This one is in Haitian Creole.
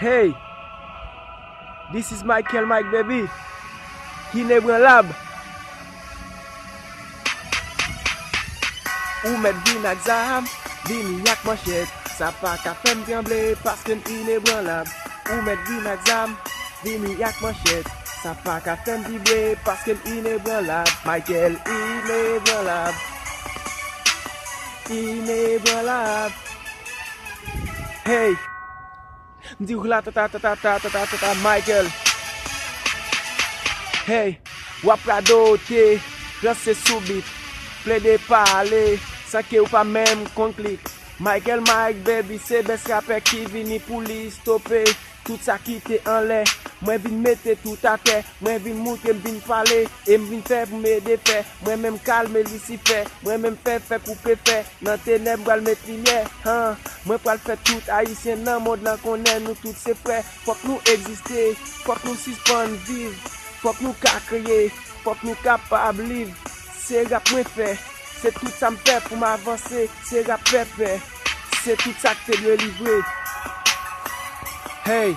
Hey, this is Michael Mike baby. Ginebra Lab. Ou met vin ak zam, vini yak manchet. Sa pa ka fem tremble paske Ginebra Lab. Ou met vin ak zam, vini yak manchet. Sa pa ka fem vibre paske Ginebra Lab. Michael Ginebra Lab. Ginebra Lab. Hey, m'di ou la ta Michael. Hey, wap rado te, rase soubit, ple de pale, sa ke ou pa mem konklik. Michael Mike baby, se bes rapper ki vini pou li stoppe, tout sa ki te an le. Mwen vin mette tout a te, mwen vin moutre, mwen vin pale, e mwen vin fe pou me defe, mwen men kalme li si fe, mwen men fe koupe fe, nan teneb pral met linye, mwen pral fe tout haïtien nan mod lan konen nou tout se pre, fok nou egziste, fok nou suspend viv, fok nou ka kreye, fok nou kapab liv, se rap mwen fe, se tout sa mpe pou m'avanse, se rap pepe, se tout sa kte de livre. Hey!